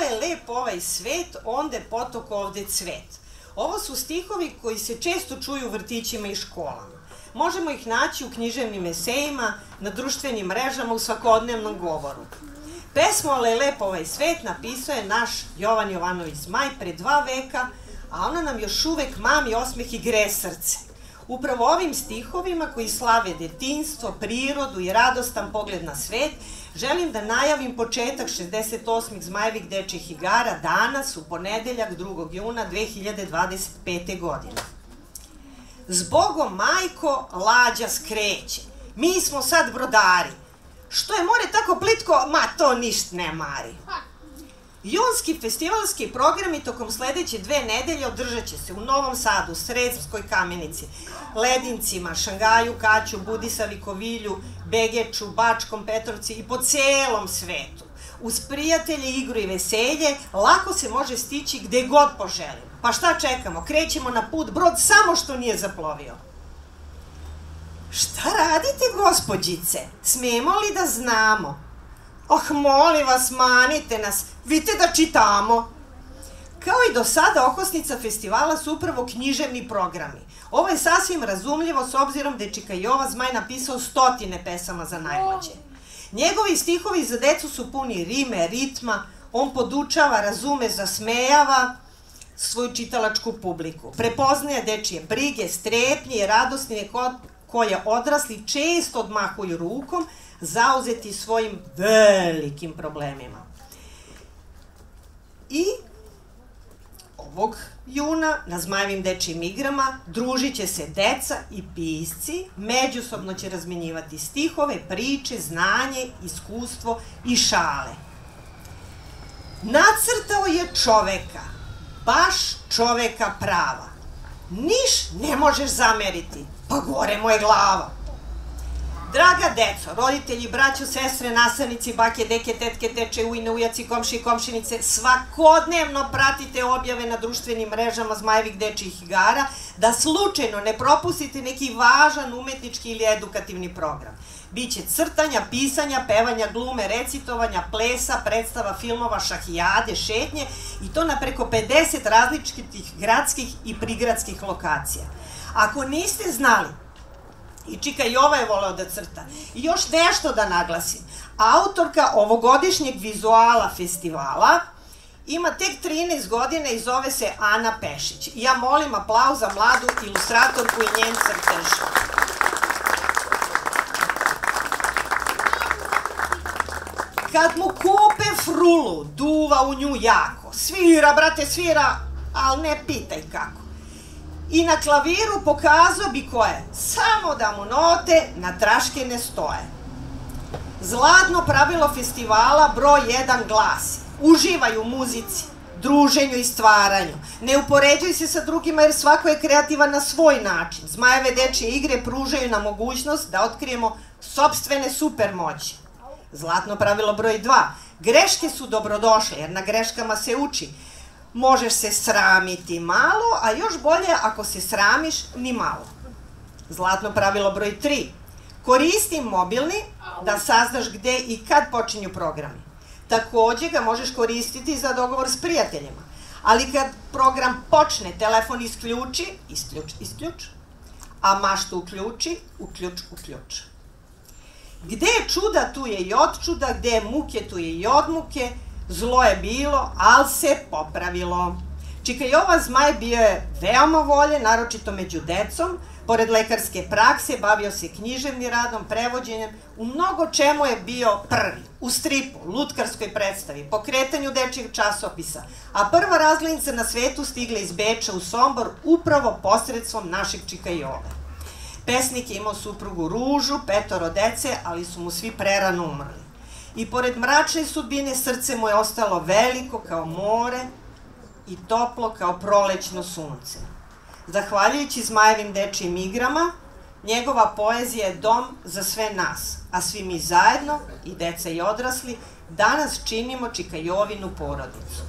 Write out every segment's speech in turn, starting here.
je lep ovaj svet, onda je potok ovde cvet. Ovo su stihovi koji se često čuju u vrtićima i školama. Možemo ih naći u književnim esejima, na društvenim mrežama, u svakodnevnom govoru. Pesmu Ale je lep ovaj svet napisao je naš Jovan Jovanović Zmaj pre 2 veka, a ona nam još uvek mami osmeh i gre srce. Upravo ovim stihovima koji slave detinjstvo, prirodu i radostan pogled na svet, želim da najavim početak 68. Zmajevih dečjih igara danas, u ponedeljak 2. juna 2025. godine. Zbogom, majko, lađa skreće. Mi smo sad brodari. Što je more tako plitko, ma to ništ ne mari. Junski festivalski programi tokom sledeće 2 nedelje održat će se u Novom Sadu, Sremskoj Kamenici, Ledincima, Šangaju, Kaću, Budisavi, Kovilju, Begeču, Bačkom, Petrovci i po celom svetu. Uz prijatelje, igru i veselje, lako se može stići gde god poželimo. Pa šta čekamo? Krećemo na put, brod samo što nije zaplovio. Šta radite, gospođice? Smemo li da znamo? Oh, molim vas, manite nas, vidite da čitamo. Kao i do sada, okosnica festivala su upravo književni programi. Ovo je sasvim razumljivo s obzirom da je Čika Jova Zmaj napisao 100 pesama za najmlađe. Njegovi stihovi za decu su puni rime, ritma, on podučava, razume, zasmejava svoju čitalačku publiku. Prepoznaje dečije brige, strepnje i radosne koje odrasli često odmahuju rukom, zauzeti svojim velikim problemima. I ovog juna na Zmajevim dečijim igrama družit će se deca i pisci, međusobno će razmenjivati stihove, priče, znanje, iskustvo i šale. Nacrtao je čoveka, baš čoveka prava. Niš ne možeš zameriti, pa gore mu je glava. Draga deco, roditelji, braćo, sestre, nastavnici, bake, deke, tetke, teče, ujne, ujaci, komši i komšinice, svakodnevno pratite objave na društvenim mrežama Zmajevih dečjih igara, da slučajno ne propustite neki važan umetnički ili edukativni program. Biće crtanja, pisanja, pevanja, glume, recitovanja, plesa, predstava, filmova, šahijade, šetnje i to na preko 50 različitih gradskih i prigradskih lokacija. Ako niste znali, i Čika Jova je voleo da crta. I još nešto da naglasim. Autorka ovogodišnjeg vizuala festivala ima tek 13 godina i zove se Ana Pešić. I ja molim aplauz za mladu ilustratorku i njen crtež. Kad mu kupe frulu, duva u nju jako. Svira, brate, svira, ali ne pitaj kako. I na klaviru pokazao bi ko je, samo da mu note na traške ne stoje. Zlatno pravilo festivala broj 1 glasi: uživaj u muzici, druženju i stvaranju. Ne upoređuj se sa drugima jer svako je kreativan na svoj način. Zmajeve dečije igre pružaju nam mogućnost da otkrijemo sopstvene supermoći. Zlatno pravilo broj 2. Greške su dobrodošle jer na greškama se uči. Možeš se sramiti malo, a još bolje ako se sramiš ni malo. Zlatno pravilo broj 3. Koristi mobilni da saznaš gde i kad počinju programi. Takođe ga možeš koristiti za dogovor s prijateljima. Ali kad program počne, telefon isključi, isključ, a maštu uključi, uključ. Gde je čuda, tu je i od čuda, gde je muke, tu je i od muke. Zlo je bilo, ali se popravilo. Čika Jova Zmaj bio je veoma voljen, naročito među decom. Pored lekarske prakse, bavio se književnim radom, prevođenjem. U mnogo čemu je bio prvi. U stripu, lutkarskoj predstavi, pokretanju dečjeg časopisa. A prva razglednica na svetu stigla iz Beča u Sombor upravo posredstvom našeg Čika Jove. Pesnik je imao suprugu Ružu, 5 dece, ali su mu svi prerano umrli. I pored mračne sudbine, srce mu je ostalo veliko kao more i toplo kao prolećno sunce. Zahvaljujući Zmajevim dečijim igrama, njegova poezija je dom za sve nas, a svi mi zajedno, i deca i odrasli, danas činimo Čika Jovinu porodicu.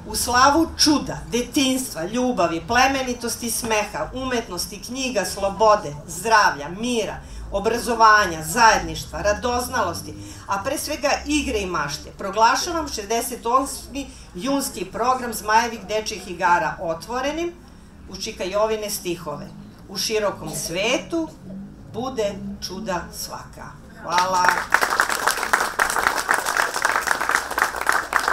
U slavu čuda, detinjstva, ljubavi, plemenitosti, smeha, umetnosti, knjiga, slobode, zdravlja, mira, obrazovanja, zajedništva, radoznalosti, a pre svega igre i mašte, proglašavam 68. junski program Zmajevih dečjih igara otvorenim u Čika Jovine stihove. U širokom svetu bude čuda svaka. Hvala.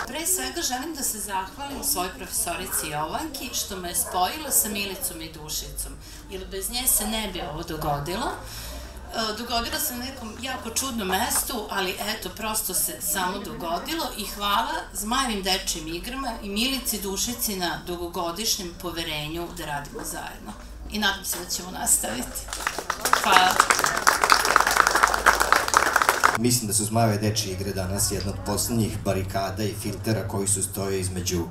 Pre svega želim da se zahvalim svoj profesorici Jovanki što me je spojila sa Milicom i Dušicom, jer bez nje se ne bi ovo dogodilo. Dogodilo se na nekom jako čudnom mestu, ali eto, prosto se samo dogodilo i hvala Zmajevim dečjim igrama i Milici Dušici na dugogodišnjem poverenju da radimo zajedno. I nadam se da ćemo nastaviti. Hvala. Mislim da su Zmajeve dečje igre danas jedna od poslednjih barikada i filtera koji su stoje između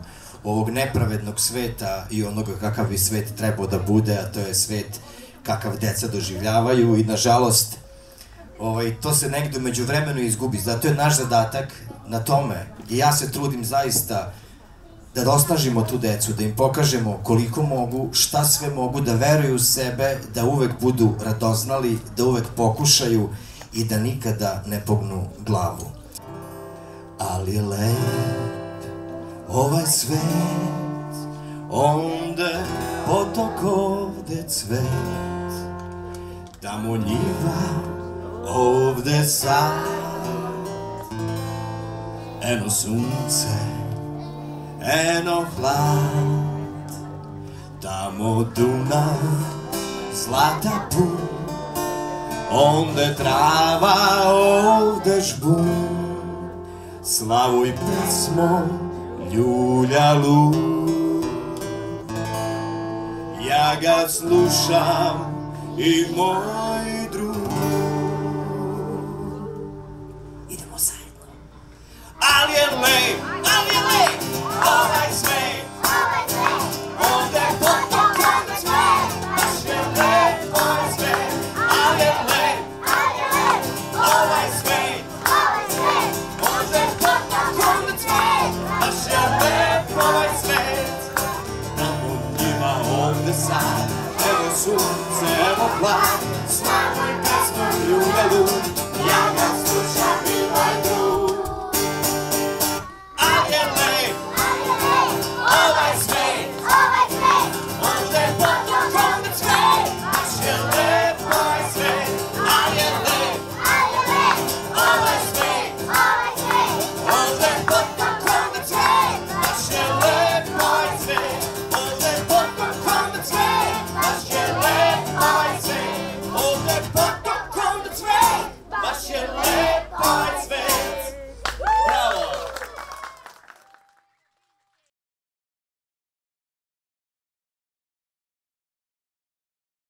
ovog nepravednog sveta i onoga kakav bi svet trebao da bude, a to je svet kakav deca doživljavaju i nažalost to se negde među vremenu izgubi. Zato je naš zadatak na tome i ja se trudim zaista da osnažimo tu decu, da im pokažemo koliko mogu, šta sve mogu, da veruju u sebe, da uvek budu radoznali, da uvek pokušaju i da nikada ne pognu glavu. Ali je lep ovaj svet, onde potok, ovde cvet, tamo njiva, ovde sad, eno sunce, eno hlad, tamo Dunav, zlata put, onde trava, ovde žbun, slavu i pesmo ljulja lud. Ja ga slušam i moram